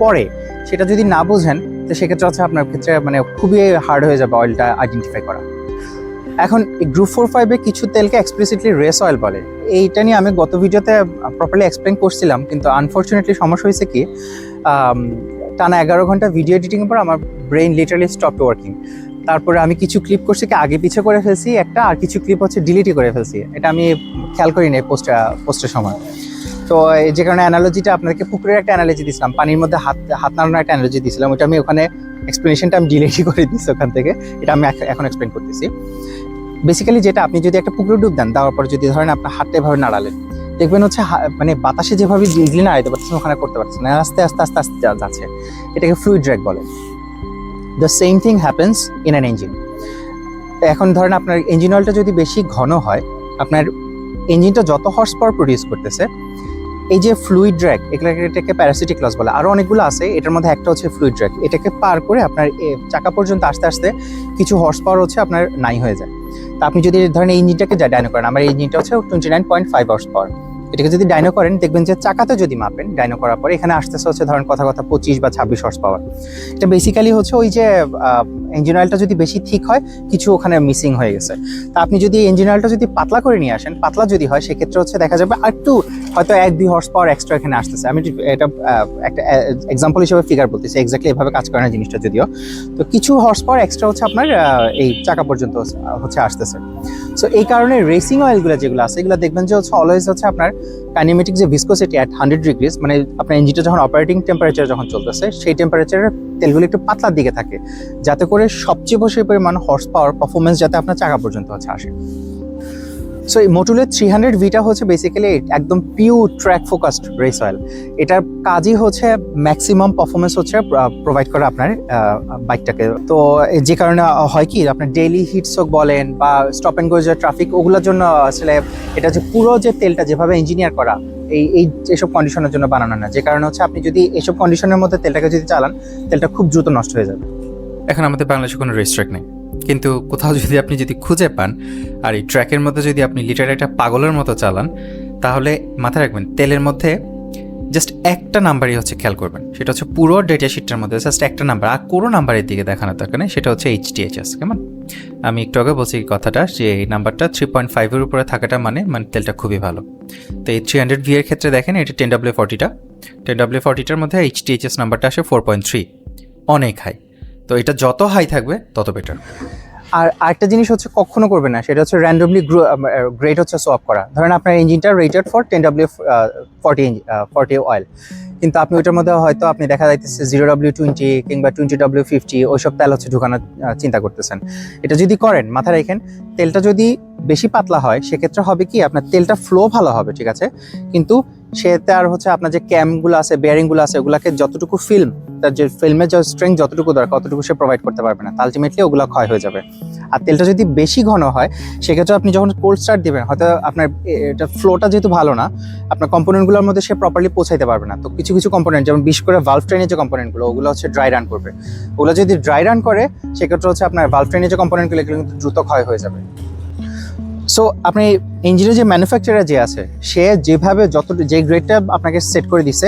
A: পড়ে সেটা যদি না বোঝেন, তো সেক্ষেত্রে হচ্ছে আপনার ক্ষেত্রে মানে খুবই হার্ড হয়ে যাবে অয়েলটা আইডেন্টিফাই করা। এখন এই গ্রুপ 4-5-এ কিছু তেলকে এক্সপ্লিসিটলি রেস অয়েল বলে। এইটা নিয়ে আমি গত ভিডিওতে প্রপারলি এক্সপ্লেন করছিলাম, কিন্তু আনফর্চুনেটলি সমস্যা হয়েছে কি, টানা 11 ঘন্টা ভিডিও এডিটিংয়ের পর আমার ব্রেইন লিটারালি স্টপড ওয়ার্কিং। তারপরে আমি কিছু ক্লিপ করছি কি আগে পিছে করে ফেলছি একটা, আর কিছু ক্লিপ হচ্ছে ডিলিটই করে ফেলছি। এটা আমি খেয়াল করিনি পোস্টের সময়। তো যে কারণে অ্যানালজিটা আপনাদেরকে পুকুরের একটা অ্যানালজি দিয়েছিলাম, পানির মধ্যে হাত নাড়ানোর একটা অ্যানালজি দিয়েছিলাম, ওইটা আমি ওখানে এক্সপ্লেনেশনটা আমি ডিলিটই করে দিচ্ছি ওখান থেকে। এটা আমি এখন এক্সপ্লেন করতেছি। বেসিক্যালি যেটা, আপনি যদি একটা পুকুরে ডুব দেন, দেওয়ার পর যদি ধরেন আপনার হাতটা এভাবে নাড়ালেন, দেখবেন হচ্ছে মানে বাতাসে যেভাবে ইজিলি নাড়াইতে পারতেছেন, ওখানে করতে পারছেন না, আস্তে আস্তে আস্তে আস্তে যাচ্ছে। এটাকে ফ্লুইড ড্র্যাগ বলে। The same thing happens in an engine. এখন ধরেন আপনার ইঞ্জিন অয়েলটা যদি বেশি ঘন হয়, আপনার ইঞ্জিনটা যত হর্স পাওয়ার প্রডিউস করতেছে, এই যে ফ্লুইড ড্র্যাগ, এটাকে প্যারাসিটিক লস বলে। আরও অনেকগুলো আছে, এটার মধ্যে একটা হচ্ছে ফ্লুইড ড্র্যাগ। এটাকে পার করে আপনার চাকা পর্যন্ত আস্তে আস্তে কিছু হর্স পাওয়ার হচ্ছে আপনার নাই হয়ে যায়। তা আপনি যদি ধরেন এই ইঞ্জিনটাকে ডাইনো করেন, আমার এই ইঞ্জিনটা হচ্ছে 29.5 হর্স পাওয়ার, এটাকে যদি ডাইনো করেন, দেখবেন যে চাকাতে যদি মাপেন ডাইনো করার পরে, এখানে আসতেছে হচ্ছে ধরেন কথা 25 বা 26 হর্স পাওয়ার। এটা বেসিক্যালি হচ্ছে ওই যে ইঞ্জিন অয়েলটা যদি বেশি ঠিক হয়, কিছু ওখানে মিসিং হয়ে গেছে। তা আপনি যদি ইঞ্জিন অয়েলটা যদি পাতলা করে নিয়ে আসেন, পাতলা যদি হয়, সেক্ষেত্রে হচ্ছে দেখা যাবে আর একটু হয়তো 1-2 হর্স পাওয়ার এক্সট্রা এখানে আসতেছে। আমি এটা একটা এক্সাম্পল হিসেবে ফিগার বলতেছি, এক্স্যাক্টলি এভাবে কাজ করে না জিনিসটা যদিও। তো কিছু হর্স পাওয়ার এক্সট্রা হচ্ছে আপনার এই চাকা পর্যন্ত হচ্ছে আসতেছে। সো এই কারণে রেসিং অয়েলগুলো যেগুলো আছে, এগুলো দেখবেন যে হচ্ছে অলওয়েজ হচ্ছে আপনার কাইনেমেটিক যে ভিসকোসিটি অ্যাট 100 ডিগ্রিজ, মানে আপনার ইঞ্জিনটা যখন অপারেটিং টেম্পারেচার যখন চলতেছে, সেই টেম্পারেচারের তেলগুলো একটু পাতলার দিকে থাকে, যাতে করে সবচেয়ে বেশি পরিমাণ হর্স পাওয়ার পারফরমেন্স যাতে আপনার চাকা পর্যন্ত হচ্ছে আসে। সো এই মোটুলের 300Vটা হচ্ছে বেসিক্যালি একদম pure track focused race oil. এটার কাজই হচ্ছে ম্যাক্সিমাম পারফরমেন্স হচ্ছে প্রোভাইড করা আপনার বাইকটাকে। তো যে কারণে হয় কি, আপনার ডেইলি হিট স্ট্রোক বলেন বা স্টপ অ্যান্ড গো যে ট্রাফিক, ওগুলোর জন্য আসলে এটা যে পুরো যে তেলটা যেভাবে ইঞ্জিনিয়ার করা, এইসব কন্ডিশনের জন্য বানানো না। যে কারণে হচ্ছে আপনি যদি এইসব কন্ডিশনের মধ্যে তেলটাকে যদি চালান, তেলটা খুব দ্রুত নষ্ট হয়ে যাবে।
B: এখন আমাদের বাংলাদেশে কোনো রেস ট্র্যাক নেই, কিন্তু কোথাও যদি খুঁজে পান আর এই ট্র্যাকের মধ্যে যদি আপনি লিটার একটা পাগলের মতো চালান, তাহলে মাথায় রাখবেন তেলের মধ্যে জাস্ট একটা নাম্বারই হচ্ছে খেয়াল করবেন, সেটা হচ্ছে পুরো ডেটা শিটটার মধ্যে জাস্ট একটা নাম্বার, আর কোনো নাম্বারের দিকে দেখানোর দরকার নেই, সেটা হচ্ছে HTHS। কেমন, আমি একটু আগে বলছি কথাটা, যে এই নাম্বারটা 3.5-এর উপরে থাকাটা মানে তেলটা খুবই ভালো। তো এই 300V এর ক্ষেত্রে দেখেন, এটা 10W40টা, 10W40টার মধ্যে HTHS নাম্বারটা আসে 4.3, অনেক হাই। তো এটা যত হাই থাকবে তত বেটার।
A: আর আরেকটা জিনিস হচ্ছে কখনো করবে না, সেটা হচ্ছে র্যান্ডমলি গ্রেড হচ্ছে সোয়াপ করা। ধরেন আপনার ইঞ্জিনটা রেটেড ফর 10W40 অয়েল, কিন্তু আপনি ওইটার মধ্যে হয়তো আপনি দেখা যাইতেছে 0W20 কিংবা 20W50 ওইসব তেল হচ্ছে ঢুকানোর চিন্তা করতেছেন। এটা যদি করেন, মাথায় রাখেন, তেলটা যদি বেশি পাতলা হয় সেক্ষেত্রে হবে কি আপনার তেলটা ফ্লো ভালো হবে, ঠিক আছে, কিন্তু সেতে আর হচ্ছে আপনার যে ক্যামগুলো আছে, বেয়ারিংগুলো আছে, ওগুলাকে যতটুকু ফিল্ম, তার যে ফিল্মের যে স্ট্রেংথ যতটুকু দরকার অতটুকু সে প্রোভাইড করতে পারবে না, আলটিমেটলি ওগুলো ক্ষয় হয়ে যাবে। আর তেলটা যদি বেশি ঘন হয় সেক্ষেত্রে আপনি যখন কোল্ড স্টার্ট দিবেন, হয়তো আপনার এটা ফ্লোটা যেহেতু ভালো না, আপনার কম্পোনেন্টগুলোর মধ্যে সে প্রপারলি পৌঁছাইতে পারবে না। তো কিছু কিছু কম্পোনেন্ট, যেমন বিশেষ করে ভালভ ট্রেনের যে কম্পোনেন্টগুলো, ওগুলো হচ্ছে ড্রাই রান করবে। ওগুলো যদি ড্রাই রান করে সেক্ষেত্রে হচ্ছে আপনার ভালভ ট্রেনের যে কম্পোনেন্টগুলো এগুলো কিন্তু দ্রুত ক্ষয় হয়ে যাবে। সো আপনি ইঞ্জিনের যে ম্যানুফ্যাকচারার যে আছে, সে যেভাবে যে গ্রেডটা আপনাকে সেট করে দিচ্ছে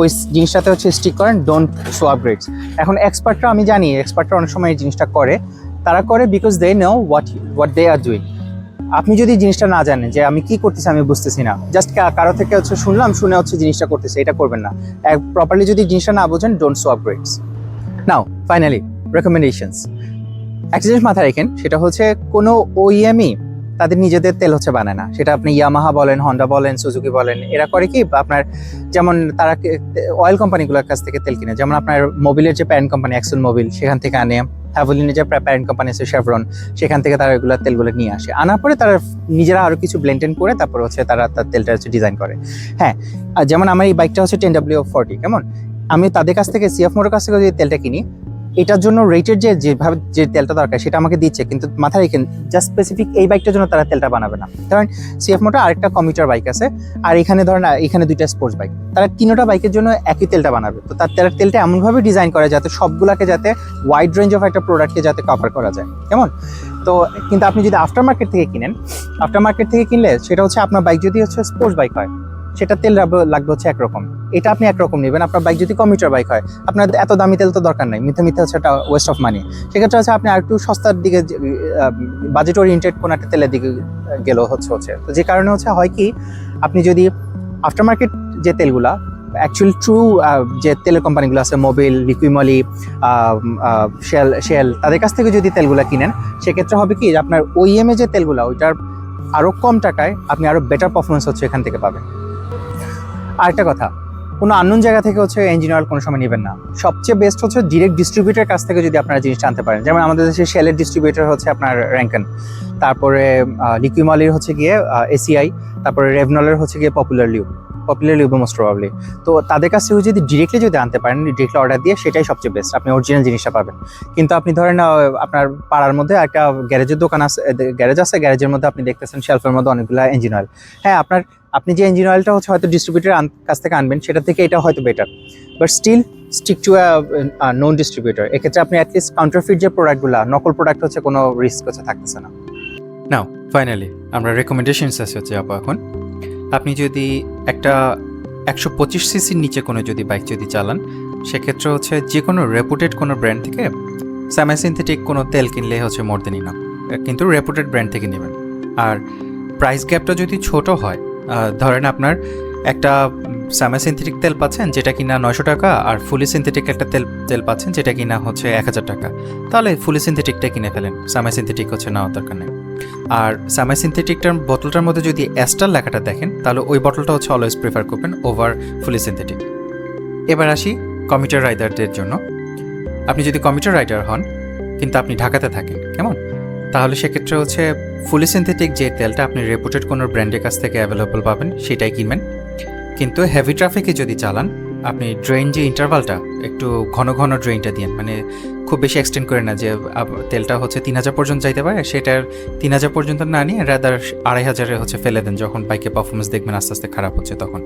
A: ওই জিনিসটাতে হচ্ছে স্টিক করেন, ডোন্ট সোয়াপ গ্রেডস। এখন এক্সপার্টরা, আমি জানি এক্সপার্টরা অনেক সময় এই জিনিসটা করে, তারা করে because they know what they are doing. আপনি যদি জিনিসটা না জানেন যে আমি কি করতেছি আমি বুঝতেছি না, জাস্ট কারো থেকে হচ্ছে শুনে হচ্ছে জিনিসটা করতেছে, এটা করবেন না। প্রপারলি যদি জিনিসটা না বোঝেন, don't swap grades. Now finally recommendations. একটা জিনিস মাথায় রাখেন, সেটা হচ্ছে কোনো ওইএমই তাদের নিজেদের তেল হচ্ছে বানায় না। সেটা আপনি ইয়ামাহা বলেন, হন্ডা বলেন, সুজুকি বলেন, এরা করে কি আপনার, যেমন তারা অয়েল কোম্পানিগুলোর কাছ থেকে তেল কিনে, যেমন আপনার মোবিলের যে প্যারেন্ট কোম্পানি এক্সন মোবিল, সেখান থেকে আনে। হ্যাভলিনের যে প্যারেন্ট কোম্পানি আছে শেভরন, সেখান থেকে তারা এগুলো তেলগুলো নিয়ে আসে। আনার পরে তারা নিজেরা আরও কিছু ব্লেন্ডেন করে তারপর হচ্ছে তারা তার তেলটা হচ্ছে ডিজাইন করে। হ্যাঁ, আর যেমন আমার এই বাইকটা হচ্ছে 10W40, কেমন, আমি তাদের কাছ থেকে সিএফ মোটর কাছ থেকে যদি তেলটা কিনি, এটার জন্য রেটের যেভাবে যে তেলটা দরকার সেটা আমাকে দিচ্ছে, কিন্তু মাথায় রেখেন জাস্ট স্পেসিফিক এই বাইকটার জন্য তারা তেলটা বানাবে না। ধরেন সিএফ মোটর আরেকটা কমিউটার বাইক আছে, আর এখানে ধরেন এখানে দুইটা স্পোর্টস বাইক, তারা তিনটা বাইকের জন্য একই তেলটা বানাবে। তো তার তেলটা এমনভাবে ডিজাইন করে যাতে সবগুলাকে, যাতে ওয়াইড রেঞ্জ অফ একটা প্রোডাক্টকে যাতে কভার করা যায়, কেমন। তো কিন্তু আপনি যদি আফটার মার্কেট থেকে কিনেন, আফটার মার্কেট থেকে কিনলে সেটা হচ্ছে আপনার বাইক যদি হচ্ছে স্পোর্টস বাইক হয়, সেটা তেল লাগবে হচ্ছে একরকম, এটা আপনি একরকম নেবেন। আপনার বাইক যদি কমিউটার বাইক হয়, আপনার এত দামি তেল তো দরকার নাই, মিথ্যে হচ্ছে একটা ওয়েস্ট অফ মানি। সেক্ষেত্রে হচ্ছে আপনি আরেকটু সস্তার দিকে, বাজেট ওরিয়েন্টেড কোনো একটা তেলের দিকে গেলেও হচ্ছে। তো যে কারণে হচ্ছে হয় কি, আপনি যদি আফটার মার্কেট যে তেলগুলা অ্যাকচুয়ালি ট্রু যে তেলের কোম্পানিগুলো আছে, মোবিল, লিকুইমলি, শেল, তাদের কাছ থেকে যদি তেলগুলো কিনেন, সেক্ষেত্রে হবে কি আপনার ওইএমএ যে তেলগুলো, ওইটার আরও কম টাকায় আপনি আরও বেটার পারফরমেন্স হচ্ছে এখান থেকে পাবেন। আরেকটা কথা, কোনো আননোন জায়গা থেকে হচ্ছে ইঞ্জিন অয়েল কোনো সময় নেবেন না। সবচেয়ে বেস্ট হচ্ছে ডিরেক্ট ডিস্ট্রিবিউটার কাছ থেকে যদি আপনারা জিনিসটা আনতে পারেন। যেমন আমাদের দেশে শেলের ডিস্ট্রিবিউটার হচ্ছে আপনার র্যাঙ্কন, তারপরে লিকুইমলির হচ্ছে গিয়ে এসিআই, তারপরে রেভনলের হচ্ছে গিয়ে পপুলার লিউব মোস্ট প্রবাবলি। তো তাদের কাছ থেকে যদি ডিরেক্টলি আনতে পারেন, ডিরেক্টলি অর্ডার দিয়ে, সেটাই সবচেয়ে বেস্ট, আপনি অরিজিনাল জিনিসটা পাবেন। কিন্তু আপনি ধরেন আপনার পাড়ার মধ্যে একটা গ্যারেজের দোকান আছে, গ্যারেজের মধ্যে আপনি দেখতেছেন শেলফের মধ্যে অনেকগুলো ইঞ্জিন অয়েল। হ্যাঁ, আপনি যে ইঞ্জিন অয়েলটা হচ্ছে হয়তো ডিস্ট্রিবিউটার কাছ থেকে আনবেন, সেটা থেকে এটা হয়তো better, but still stick to non distributor. এক্ষেত্রে আপনি অ্যাটলিস্ট কাউন্টারফিট যে প্রোডাক্টগুলো, নকল প্রোডাক্ট হচ্ছে কোনো রিস্ক হচ্ছে থাকতেছে না।
B: নাও ফাইনালি আমরা রেকমেন্ডেশনস আছে হচ্ছে আপু। এখন আপনি যদি একটা 125 সিসির নিচে কোনো যদি বাইক যদি চালান, সেক্ষেত্রে হচ্ছে যে কোনো রেপুটেড কোনো ব্র্যান্ড থেকে সেমি সিনথেটিক কোনো তেল কিনলে হচ্ছে মোর দেন ইনাফ, কিন্তু রেপুটেড ব্র্যান্ড থেকে নেবেন। আর প্রাইস গ্যাপটা যদি ছোট হয়, ধরেন আপনার একটা সেমি সিনথেটিক তেল পাচ্ছেন যেটা কিনা 900 টাকা, আর ফুলি সিনথেটিক একটা তেল পাচ্ছেন যেটা কিনা হচ্ছে 1000 টাকা, তাহলে ফুলি সিনথেটিকটা কিনে ফেলেন, সেমি সিনথেটিক হচ্ছে নেওয়ার দরকার নেই। আর সেমি সিনথেটিকটার বোতলটার মধ্যে যদি অ্যাস্টার লেখাটা দেখেন, তাহলে ওই বোতলটা হচ্ছে অলওয়েজ প্রেফার করবেন ওভার ফুলি সিনথেটিক। এবার আসি কমিউটার রাইডারদের জন্য। আপনি যদি কমিউটার রাইডার হন কিন্তু আপনি ঢাকাতে থাকেন, কেমন, তাহলে সেক্ষেত্রে হচ্ছে ফুলি সিনথেটিক যে তেলটা আপনি রেপুটেড কোনো ব্র্যান্ডের কাছ থেকে অ্যাভেলেবল পাবেন সেটাই কিনবেন। কিন্তু হেভি ট্রাফিকে যদি চালান, আপনি ড্রেন যে ইন্টারভালটা একটু ঘন ঘন ড্রেনটা দিন, মানে খুব বেশি এক্সটেন্ড করে না যে তেলটা হচ্ছে 3000 পর্যন্ত যাইতে পারে, সেটার 3000 পর্যন্ত না নিয়ে রাদার 2500 হচ্ছে ফেলে দেন, যখন বাইকের পারফরমেন্স দেখবেন আস্তে আস্তে খারাপ হচ্ছে তখন।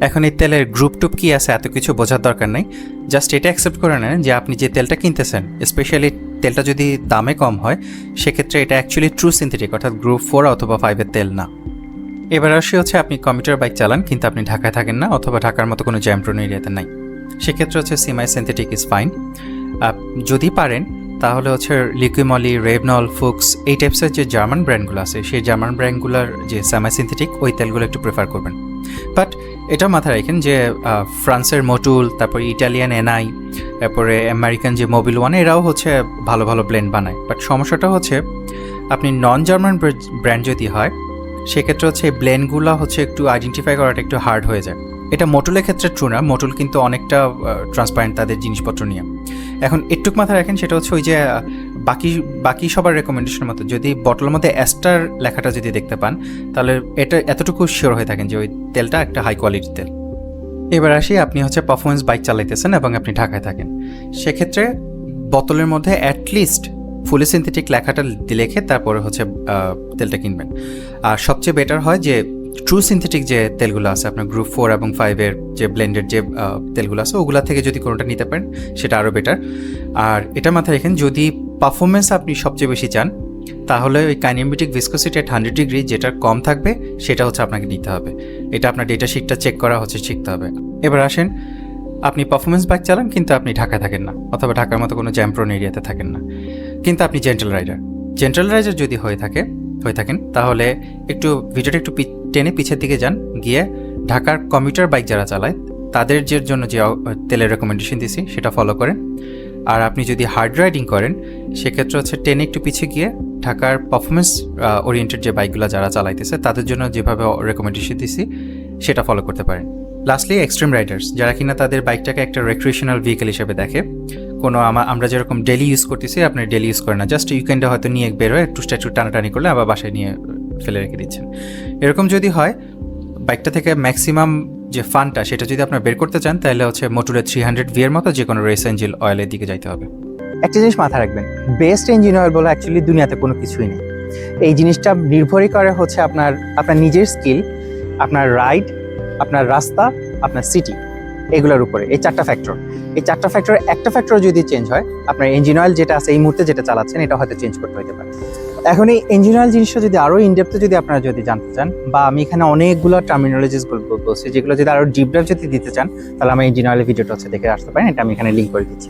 B: এখন এই তেলের গ্রুপ টুপ কী আছে এত কিছু বোঝার দরকার নেই, জাস্ট এটা অ্যাকসেপ্ট করে নেন যে আপনি যে তেলটা কিনতেছেন, স্পেশালি তেলটা যদি দামে কম হয়, সেক্ষেত্রে এটা অ্যাকচুয়ালি ট্রু সিনথেটিক, অর্থাৎ গ্রুপ 4 অথবা 5 তেল না। এবার আসি হচ্ছে আপনি কমিউটার বাইক চালান কিন্তু আপনি ঢাকায় থাকেন না, অথবা ঢাকার মতো কোনো জ্যাম প্রোন এরিয়াতে নাই, সেক্ষেত্রে হচ্ছে সেমি সিনথেটিক ইজ ফাইন। যদি পারেন তাহলে হচ্ছে লিকুইমলি, রেভনল, ফুক্স এই টাইপসের যে জার্মান ব্র্যান্ডগুলো আছে সেই জার্মান ব্র্যান্ডগুলোর যে সেমি সিনথেটিক ওই তেলগুলো একটু প্রেফার করবেন। বাট এটা মাথায় রাখেন যে ফ্রান্সের মোটুল, তারপর ইটালিয়ান এনআই, তারপরে আমেরিকান যে মোবিল ওয়ান, এরাও হচ্ছে ভালো ভালো ব্লেন্ড বানায়। বাট সমস্যাটা হচ্ছে আপনি নন জার্মান ব্র্যান্ড যদি হয় সেক্ষেত্রে হচ্ছে এই ব্লেন্ডগুলো হচ্ছে একটু আইডেন্টিফাই করাটা একটু হার্ড হয়ে যায়। এটা মোটুলের ক্ষেত্রে ট্রু না, মোটুল কিন্তু অনেকটা ট্রান্সপারেন্ট তাদের জিনিসপত্র নিয়ে। এখন একটুক মাথায় রাখেন সেটা হচ্ছে ওই যে বাকি সবার রেকমেন্ডেশনের মতো যদি বটলের মধ্যে অ্যাস্টার লেখাটা যদি দেখতে পান তাহলে এটা এতটুকু শিওর হয়ে থাকেন যে ওই তেলটা একটা হাই কোয়ালিটির তেল। এবার আসি, আপনি হচ্ছে পারফরমেন্স বাইক চালাইতেছেন এবং আপনি ঢাকায় থাকেন, সেক্ষেত্রে বোতলের মধ্যে অ্যাটলিস্ট ফুলি সিনথেটিক লেখাটা লিখে তারপরে হচ্ছে তেলটা কিনবেন। আর সবচেয়ে বেটার হয় যে ট্রু সিনথেটিক যে তেলগুলো আছে আপনার গ্রুপ 4 এবং 5-এর যে ব্লেন্ডেড যে তেলগুলো আছে ওগুলা থেকে যদি কোনোটা নিতে পারেন সেটা আরও বেটার। আর এটা মাথায় রাখেন যদি পারফরমেন্স আপনি সবচেয়ে বেশি চান তাহলে ওই কাইনেমেটিক ভিসকোসিটি at 100 ডিগ্রি যেটা কম থাকবে সেটা হচ্ছে আপনাকে নিতে হবে। এটা আপনার ডেটা শিটটা চেক করা হচ্ছে শিখতে হবে। এবার আসেন, আপনি পারফরমেন্স বাইক চালান কিন্তু আপনি ঢাকায় থাকেন না, অথবা ঢাকার মতো কোনো জ্যামপ্রোন এরিয়াতে থাকেন না, কিন্তু আপনি জেন্টাল রাইডার যদি হয়ে থাকেন তাহলে একটু ভিডিওটা একটু টেনে পিছের দিকে যান, গিয়ে ঢাকার কমিউটার বাইক যারা চালায় তাদের জন্য যে তেলের রেকমেন্ডেশন দিছি সেটা ফলো করেন। আর আপনি যদি হার্ড রাইডিং করেন সেক্ষেত্রে হচ্ছে টেনে একটু পিছিয়ে গিয়ে ঢাকার পারফরমেন্স ওরিয়েন্টেড যে বাইকগুলো যারা চালাইতেছে তাদের জন্য যেভাবে রেকমেন্ডেশন দিছি সেটা ফলো করতে পারেন। লাস্টলি এক্সট্রিম রাইডার্স যারা কিনা তাদের বাইকটাকে একটা রেক্রিয়েশনাল ভেহিকেল হিসেবে দেখে, কোনো আমরা যেরকম ডেলি ইউজ করতেছি আপনি ডেলি ইউজ করেন না, জাস্ট উইকেন্ডে হয়তো নিয়ে বেরোয় একটু স্ট্যাচু টানাটানি করলে আবার বাসায় নিয়ে ফেলে রেখে দিচ্ছেন। এরকম যদি হয় বাইকটা থেকে ম্যাক্সিমাম যে ফানটা সেটা যদি আপনার বের করতে চান তাহলে হচ্ছে মোটুলের 300V এর মতো যে কোনো রেস ইঞ্জিন অয়েলের দিকে যাইতে হবে।
A: একটা জিনিস মাথায় রাখবেন, বেস্ট ইঞ্জিন অয়েল বলে অ্যাকচুয়ালি দুনিয়াতে কোনো কিছুই নেই। এই জিনিসটা নির্ভরই করে হচ্ছে আপনার নিজের স্কিল, আপনার রাইড, আপনার রাস্তা, আপনার সিটি, এগুলোর উপরে। এই চারটা ফ্যাক্টর একটা ফ্যাক্টর যদি চেঞ্জ হয় আপনার ইঞ্জিন অয়েল যেটা আছে এই মুহূর্তে যেটা চালাচ্ছেন এটা হয়তো চেঞ্জ করতে হতে পারে। এখন এই ইঞ্জিন অয়েল জিনিসটা যদি আরও ইনডেপথে যদি আপনারা যদি জানতে চান, বা আমি এখানে অনেকগুলো টার্মিনোলজিস বলছি যেগুলো যদি আরও ডিপ ডাইভ যদি দিতে চান তাহলে আমার ইঞ্জিন অয়েলের ভিডিওটা হচ্ছে দেখে আসতে পারেন, এটা আমি এখানে লিঙ্ক করে দিচ্ছি।